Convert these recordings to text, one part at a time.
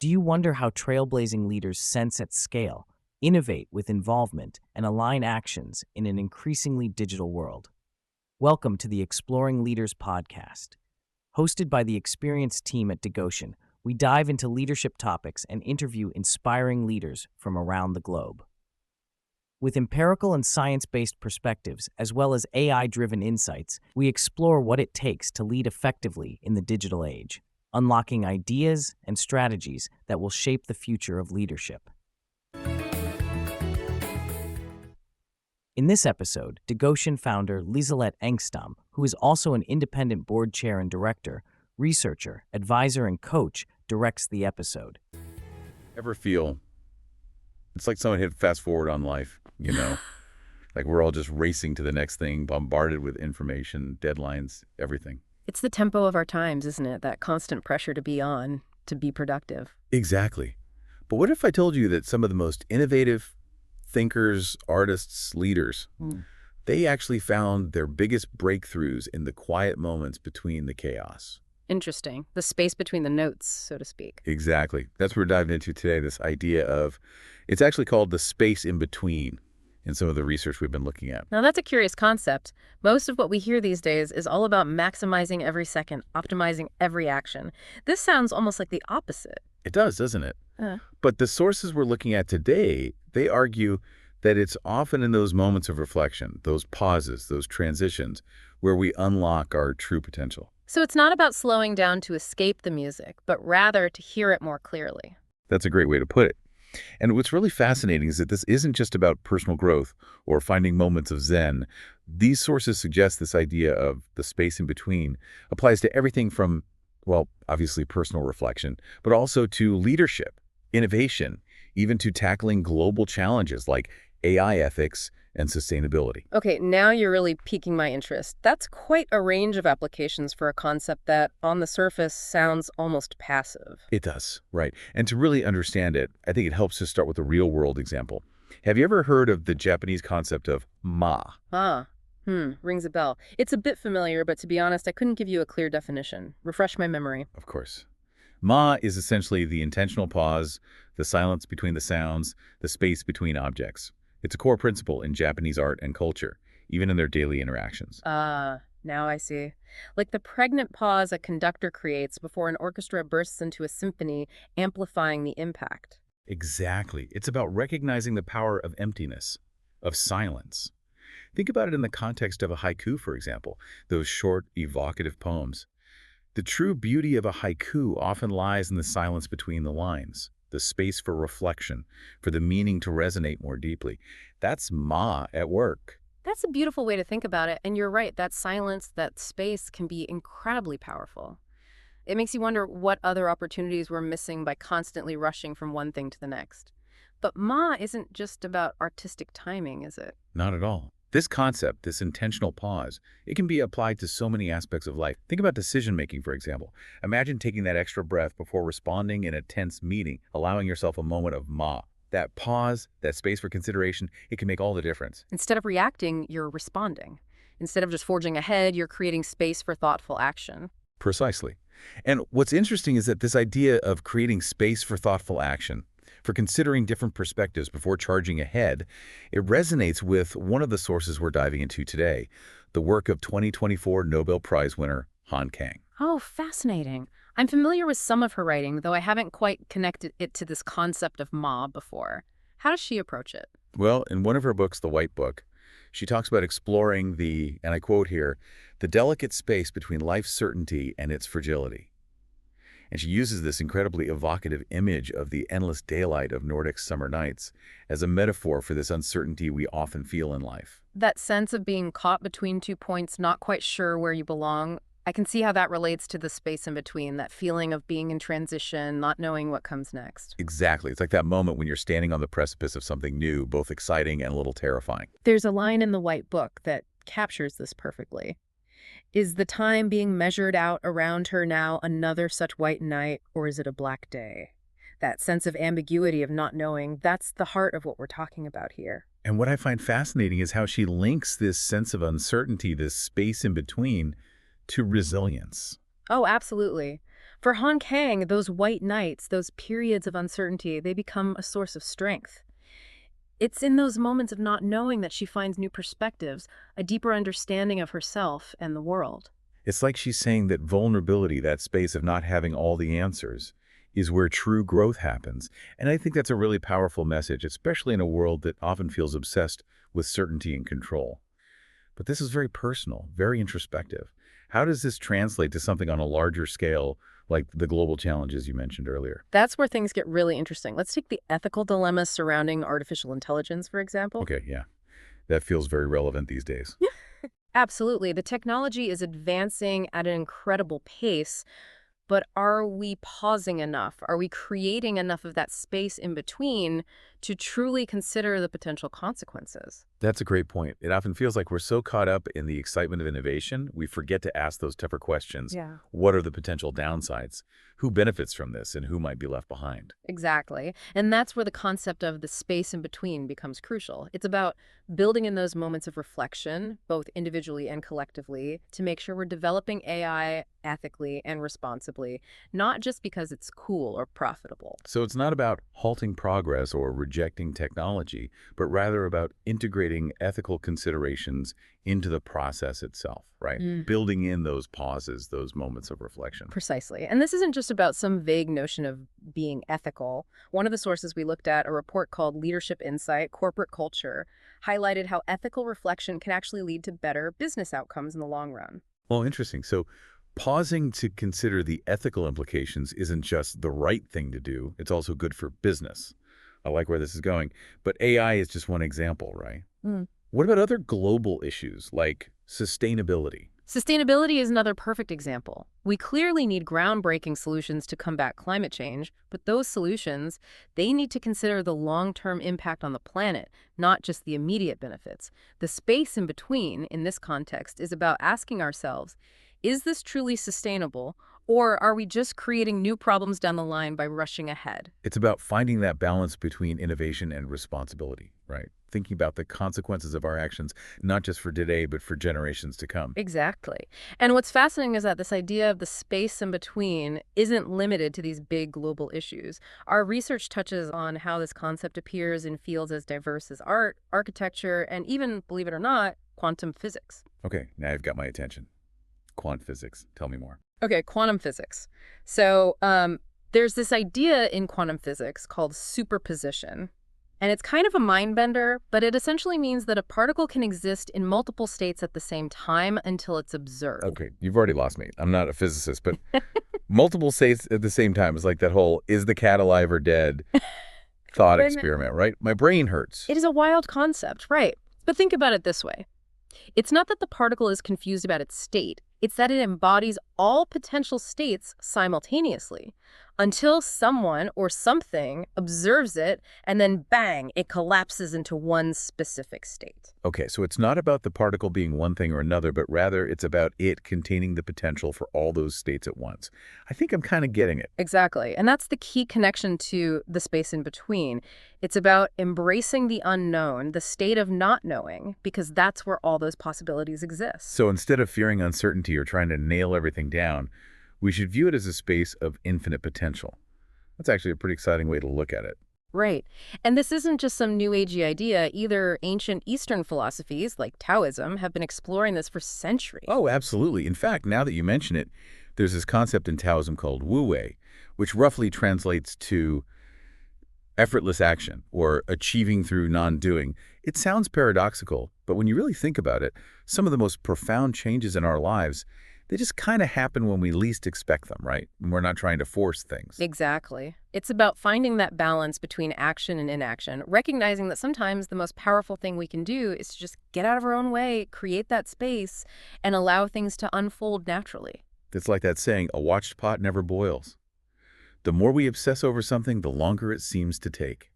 Do you wonder how trailblazing leaders sense at scale, innovate with involvement, and align actions in an increasingly digital world? Welcome to the Exploring Leaders Podcast. Hosted by the experienced team at Digoshen, we dive into leadership topics and interview inspiring leaders from around the globe. With empirical and science-based perspectives, as well as AI-driven insights, we explore what it takes to lead effectively in the digital age, unlocking ideas and strategies that will shape the future of leadership. In this episode, Digoshen founder Liselotte Engstam, who is also an independent board chair and director, researcher, advisor, and coach, directs the episode. Ever feel it's like someone hit fast forward on life, like we're all just racing to the next thing, bombarded with information, deadlines, everything. It's the tempo of our times, isn't it? That constant pressure to be on, to be productive. Exactly. But what if I told you that some of the most innovative thinkers, artists, leaders, they actually found their biggest breakthroughs in the quiet moments between the chaos? Interesting. The space between the notes, so to speak. Exactly. That's what we're diving into today, this idea of, it's actually called the space in between in some of the research we've been looking at. Now that's a curious concept. Most of what we hear these days is all about maximizing every second, optimizing every action. This sounds almost like the opposite. It does, doesn't it? But the sources we're looking at today, they argue that it's often in those moments of reflection, those pauses, those transitions, where we unlock our true potential. So it's not about slowing down to escape the music, but rather to hear it more clearly. That's a great way to put it. And what's really fascinating is that this isn't just about personal growth or finding moments of zen. These sources suggest this idea of the space in between applies to everything from, well, obviously personal reflection, but also to leadership, innovation, even to tackling global challenges like AI ethics and sustainability. Okay, now you're really piquing my interest. That's quite a range of applications for a concept that, on the surface, sounds almost passive. It does, right. And to really understand it, I think it helps to start with a real-world example. Have you ever heard of the Japanese concept of ma? Rings a bell. It's a bit familiar, but to be honest, I couldn't give you a clear definition. Refresh my memory. Of course. Ma is essentially the intentional pause, the silence between the sounds, the space between objects. It's a core principle in Japanese art and culture, even in their daily interactions. Now I see. Like the pregnant pause a conductor creates before an orchestra bursts into a symphony, amplifying the impact. Exactly. It's about recognizing the power of emptiness, of silence. Think about it in the context of a haiku, for example, those short, evocative poems. The true beauty of a haiku often lies in the silence between the lines, the space for reflection, for the meaning to resonate more deeply. That's ma at work. That's a beautiful way to think about it, and you're right, that silence, that space can be incredibly powerful. It makes you wonder what other opportunities we're missing by constantly rushing from one thing to the next. But ma isn't just about artistic timing, is it? Not at all. This concept, this intentional pause, it can be applied to so many aspects of life. Think about decision-making, for example. Imagine taking that extra breath before responding in a tense meeting, allowing yourself a moment of ma. That pause, that space for consideration, it can make all the difference. Instead of reacting, you're responding. Instead of just forging ahead, you're creating space for thoughtful action. Precisely. And what's interesting is that this idea of creating space for thoughtful action, for considering different perspectives before charging ahead, it resonates with one of the sources we're diving into today, the work of 2024 Nobel Prize winner Han Kang. Oh, fascinating. I'm familiar with some of her writing, though I haven't quite connected it to this concept of ma before. How does she approach it? Well, in one of her books, The White Book, she talks about exploring the, and I quote here, the delicate space between life's certainty and its fragility. And she uses this incredibly evocative image of the endless daylight of Nordic summer nights as a metaphor for this uncertainty we often feel in life. That sense of being caught between 2 points, not quite sure where you belong, I can see how that relates to the space in between, that feeling of being in transition, not knowing what comes next. Exactly. It's like that moment when you're standing on the precipice of something new, both exciting and a little terrifying. There's a line in the White Book that captures this perfectly. Is the time being measured out around her now another such white night, or is it a black day? That sense of ambiguity of not knowing, that's the heart of what we're talking about here. And what I find fascinating is how she links this sense of uncertainty, this space in between, to resilience. Oh, absolutely. For Han Kang, those white nights, those periods of uncertainty, they become a source of strength. It's in those moments of not knowing that she finds new perspectives, a deeper understanding of herself and the world. It's like she's saying that vulnerability, that space of not having all the answers, is where true growth happens. And I think that's a really powerful message, especially in a world that often feels obsessed with certainty and control. But this is very personal, very introspective. How does this translate to something on a larger scale, like the global challenges you mentioned earlier? That's where things get really interesting. Let's take the ethical dilemmas surrounding artificial intelligence, for example. Okay, yeah. That feels very relevant these days. Absolutely. The technology is advancing at an incredible pace, but are we pausing enough? Are we creating enough of that space in between to truly consider the potential consequences? That's a great point. It often feels like we're so caught up in the excitement of innovation, we forget to ask those tougher questions. Yeah. What are the potential downsides? Who benefits from this and who might be left behind? Exactly. And that's where the concept of the space in between becomes crucial. It's about building in those moments of reflection, both individually and collectively, to make sure we're developing AI ethically and responsibly, not just because it's cool or profitable. So it's not about halting progress or rejecting technology, but rather about integrating ethical considerations into the process itself, right? Building in those pauses, those moments of reflection. Precisely. And this isn't just about some vague notion of being ethical. One of the sources we looked at, a report called Leadership Insight, Corporate Culture, highlighted how ethical reflection can actually lead to better business outcomes in the long run. Well, interesting. So pausing to consider the ethical implications isn't just the right thing to do, it's also good for business. I like where this is going. But AI is just one example, right? What about other global issues like sustainability? Sustainability is another perfect example. We clearly need groundbreaking solutions to combat climate change, but those solutions, they need to consider the long-term impact on the planet, not just the immediate benefits. The space in between, in this context, is about asking ourselves, is this truly sustainable, or are we just creating new problems down the line by rushing ahead? It's about finding that balance between innovation and responsibility, right? Thinking about the consequences of our actions, not just for today, but for generations to come. Exactly. And what's fascinating is that this idea of the space in between isn't limited to these big global issues. Our research touches on how this concept appears in fields as diverse as art, architecture, and even, believe it or not, quantum physics. Okay, now you've got my attention. Quant physics. Tell me more. Okay, quantum physics. So there's this idea in quantum physics called superposition. And it's kind of a mind bender, but it essentially means that a particle can exist in multiple states at the same time until it's observed. Okay, you've already lost me. I'm not a physicist, but multiple states at the same time is like that whole is the cat alive or dead thought experiment, right? My brain hurts. It is a wild concept, right? But think about it this way. It's not that the particle is confused about its state. It's that it embodies all potential states simultaneously until someone or something observes it, and then bang, it collapses into one specific state. Okay, so it's not about the particle being one thing or another, but rather it's about it containing the potential for all those states at once. I think I'm kind of getting it. Exactly. And that's the key connection to the space in between. It's about embracing the unknown, the state of not knowing, because that's where all those possibilities exist. So instead of fearing uncertainty or trying to nail everything down, we should view it as a space of infinite potential. That's actually a pretty exciting way to look at it. Right. And this isn't just some new agey idea. Either ancient Eastern philosophies, like Taoism, have been exploring this for centuries. Oh, absolutely. In fact, now that you mention it, there's this concept in Taoism called Wu Wei, which roughly translates to effortless action or achieving through non-doing. It sounds paradoxical, but when you really think about it, some of the most profound changes in our lives, they just kind of happen when we least expect them, right? When we're not trying to force things. Exactly. It's about finding that balance between action and inaction, recognizing that sometimes the most powerful thing we can do is to just get out of our own way, create that space, and allow things to unfold naturally. It's like that saying, a watched pot never boils. The more we obsess over something, the longer it seems to take.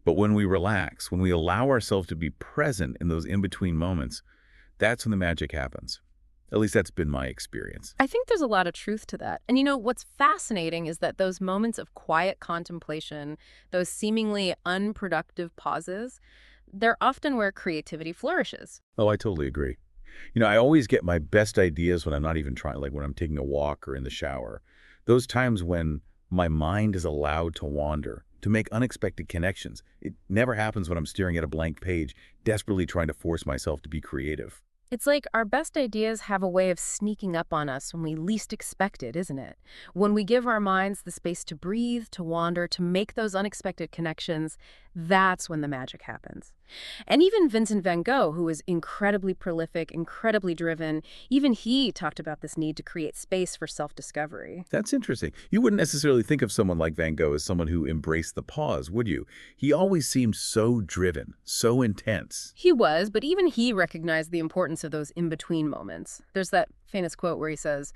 But when we relax, when we allow ourselves to be present in those in-between moments, that's when the magic happens. At least that's been my experience. I think there's a lot of truth to that. And you know, what's fascinating is that those moments of quiet contemplation, those seemingly unproductive pauses, they're often where creativity flourishes. Oh, I totally agree. You know, I always get my best ideas when I'm not even trying, like when I'm taking a walk or in the shower. Those times when my mind is allowed to wander, to make unexpected connections. It never happens when I'm staring at a blank page, desperately trying to force myself to be creative. It's like our best ideas have a way of sneaking up on us when we least expect it, isn't it? When we give our minds the space to breathe, to wander, to make those unexpected connections, that's when the magic happens. And even Vincent van Gogh, who was incredibly prolific, incredibly driven, even he talked about this need to create space for self-discovery. That's interesting. You wouldn't necessarily think of someone like Van Gogh as someone who embraced the pause, would you? He always seemed so driven, so intense. He was, but even he recognized the importance of those in-between moments. There's that famous quote where he says,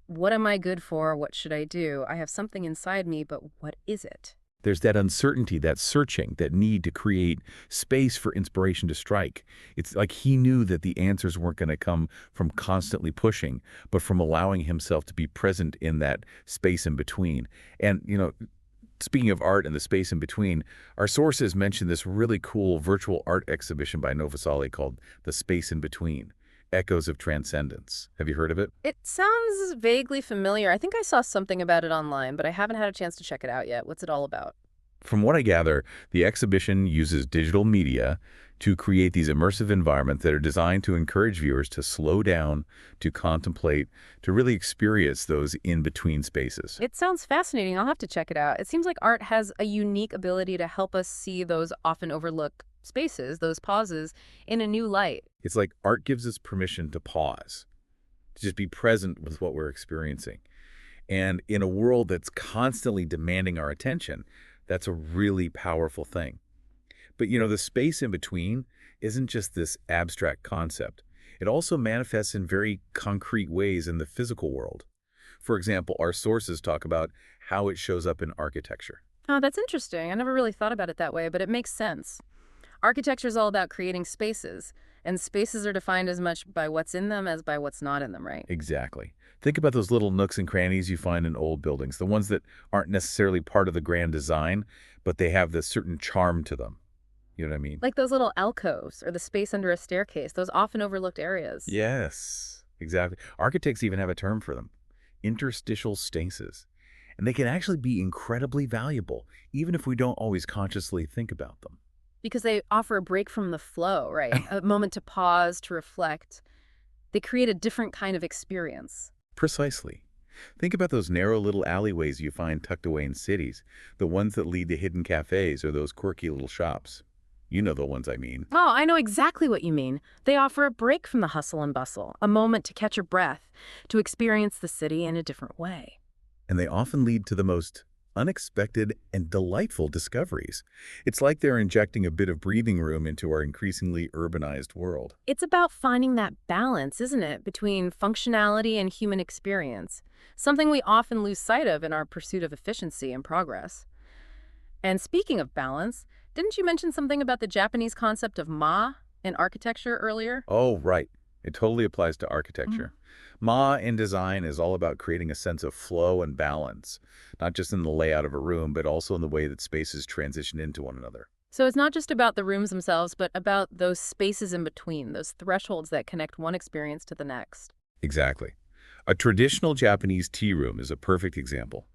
"What am I good for? What should I do? I have something inside me, but what is it?" There's that uncertainty, that searching, that need to create space for inspiration to strike. It's like he knew that the answers weren't going to come from constantly pushing, but from allowing himself to be present in that space in between. And, speaking of art and the space in between, our sources mention this really cool virtual art exhibition by Novoselic called The Space in Between, Echoes of Transcendence. Have you heard of it? It sounds vaguely familiar. I think I saw something about it online, but I haven't had a chance to check it out yet. What's it all about? From what I gather, the exhibition uses digital media to create these immersive environments that are designed to encourage viewers to slow down, to contemplate, to really experience those in-between spaces. It sounds fascinating. I'll have to check it out. It seems like art has a unique ability to help us see those often overlooked spaces, those pauses, in a new light. It's like art gives us permission to pause, to just be present with what we're experiencing. And in a world that's constantly demanding our attention, that's a really powerful thing. But the space in between isn't just this abstract concept. It also manifests in very concrete ways in the physical world. For example, our sources talk about how it shows up in architecture. Oh, that's interesting. I never really thought about it that way, but it makes sense. Architecture is all about creating spaces, and spaces are defined as much by what's in them as by what's not in them, right? Exactly. Think about those little nooks and crannies you find in old buildings, the ones that aren't necessarily part of the grand design, but they have this certain charm to them. You know what I mean? Like those little alcoves or the space under a staircase, those often overlooked areas. Yes, exactly. Architects even have a term for them, interstitial spaces. And they can actually be incredibly valuable, even if we don't always consciously think about them. Because they offer a break from the flow, right? A moment to pause, to reflect. They create a different kind of experience. Precisely. Think about those narrow little alleyways you find tucked away in cities, the ones that lead to hidden cafes or those quirky little shops. You know the ones I mean. Oh, I know exactly what you mean. They offer a break from the hustle and bustle, a moment to catch your breath, to experience the city in a different way. And they often lead to the most unexpected and delightful discoveries. It's like they're injecting a bit of breathing room into our increasingly urbanized world. It's about finding that balance, isn't it, between functionality and human experience, something we often lose sight of in our pursuit of efficiency and progress. And speaking of balance, didn't you mention something about the Japanese concept of ma in architecture earlier? Oh, right. It totally applies to architecture. Ma in design is all about creating a sense of flow and balance, not just in the layout of a room, but also in the way that spaces transition into one another. So it's not just about the rooms themselves, but about those spaces in between, those thresholds that connect one experience to the next. Exactly. A traditional Japanese tea room is a perfect example.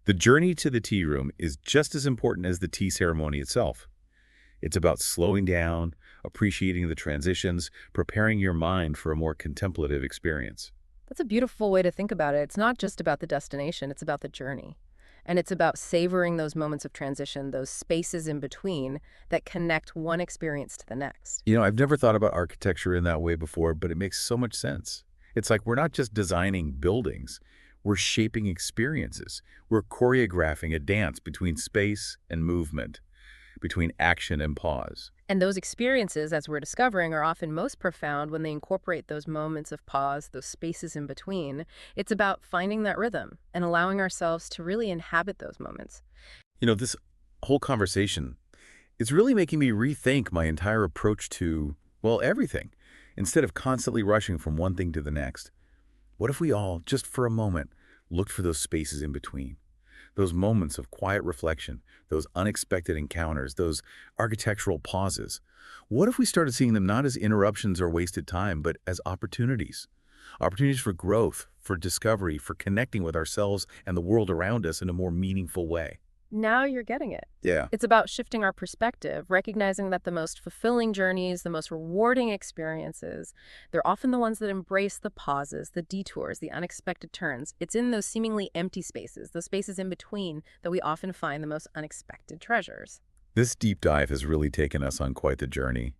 The journey to the tea room is just as important as the tea ceremony itself. It's about slowing down, appreciating the transitions, preparing your mind for a more contemplative experience. That's a beautiful way to think about it. It's not just about the destination, it's about the journey. And it's about savoring those moments of transition, those spaces in between that connect one experience to the next. I've never thought about architecture in that way before, but it makes so much sense. It's like we're not just designing buildings, we're shaping experiences. We're choreographing a dance between space and movement, between action and pause. And those experiences, as we're discovering, are often most profound when they incorporate those moments of pause, those spaces in between. It's about finding that rhythm and allowing ourselves to really inhabit those moments. This whole conversation is really making me rethink my entire approach to, well, everything. Instead of constantly rushing from one thing to the next, what if we all, just for a moment, looked for those spaces in between? Those moments of quiet reflection, those unexpected encounters, those architectural pauses. What if we started seeing them not as interruptions or wasted time, but as opportunities? opportunities for growth, for discovery, for connecting with ourselves and the world around us in a more meaningful way. Now you're getting it. Yeah. It's about shifting our perspective, recognizing that the most fulfilling journeys, the most rewarding experiences, they're often the ones that embrace the pauses, the detours, the unexpected turns. It's in those seemingly empty spaces, those spaces in between, that we often find the most unexpected treasures. This deep dive has really taken us on quite the journey.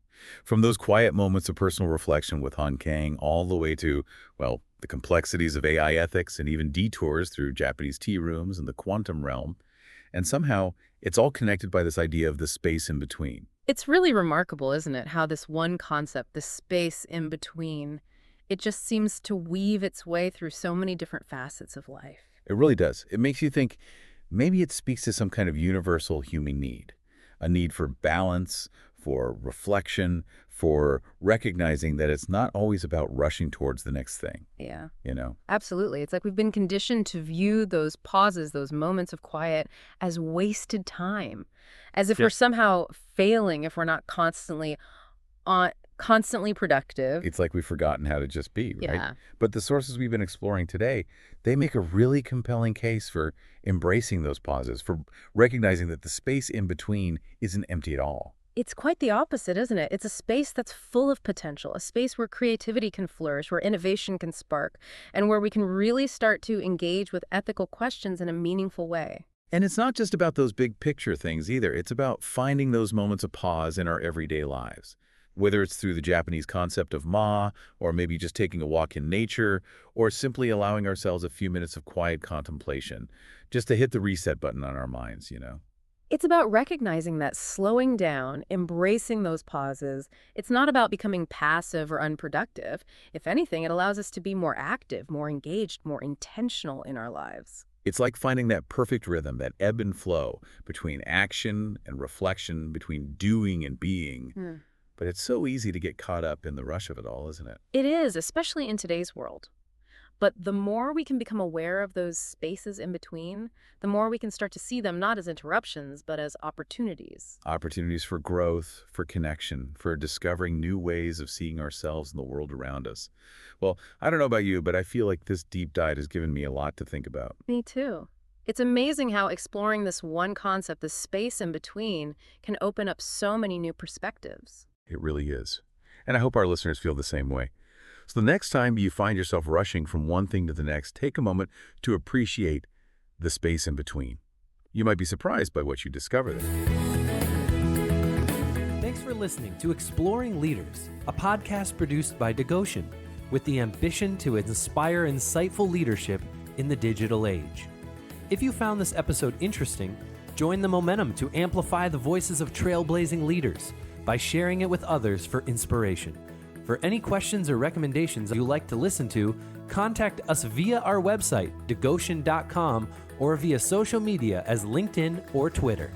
From those quiet moments of personal reflection with Han Kang all the way to, well, the complexities of AI ethics and even detours through Japanese tea rooms and the quantum realm. And somehow, it's all connected by this idea of the space in between. It's really remarkable, isn't it, how this one concept, this space in between, it just seems to weave its way through so many different facets of life. It really does. It makes you think maybe it speaks to some kind of universal human need, a need for balance, for reflection, for recognizing that it's not always about rushing towards the next thing. Yeah. You know? Absolutely. It's like we've been conditioned to view those pauses, those moments of quiet, as wasted time, as if we're somehow failing if we're not constantly productive. It's like we've forgotten how to just be, right? Yeah. But the sources we've been exploring today, they make a really compelling case for embracing those pauses, for recognizing that the space in between isn't empty at all. It's quite the opposite, isn't it? It's a space that's full of potential, a space where creativity can flourish, where innovation can spark, and where we can really start to engage with ethical questions in a meaningful way. And it's not just about those big picture things either. It's about finding those moments of pause in our everyday lives. Whether it's through the Japanese concept of ma, or maybe just taking a walk in nature, or simply allowing ourselves a few minutes of quiet contemplation, just to hit the reset button on our minds, you know? It's about recognizing that slowing down, embracing those pauses, it's not about becoming passive or unproductive. If anything, it allows us to be more active, more engaged, more intentional in our lives. It's like finding that perfect rhythm, that ebb and flow between action and reflection, between doing and being. But it's so easy to get caught up in the rush of it all, isn't it? It is, especially in today's world. But the more we can become aware of those spaces in between, the more we can start to see them not as interruptions, but as opportunities. Opportunities for growth, for connection, for discovering new ways of seeing ourselves and the world around us. Well, I don't know about you, but I feel like this deep dive has given me a lot to think about. Me too. It's amazing how exploring this one concept, the space in between, can open up so many new perspectives. It really is. And I hope our listeners feel the same way. So the next time you find yourself rushing from one thing to the next, take a moment to appreciate the space in between. You might be surprised by what you discover there. Thanks for listening to Exploring Leaders, a podcast produced by Digoshen with the ambition to inspire insightful leadership in the digital age. If you found this episode interesting, join the momentum to amplify the voices of trailblazing leaders by sharing it with others for inspiration. For any questions or recommendations you'd like to listen to, contact us via our website, digoshen.com, or via social media as LinkedIn or Twitter.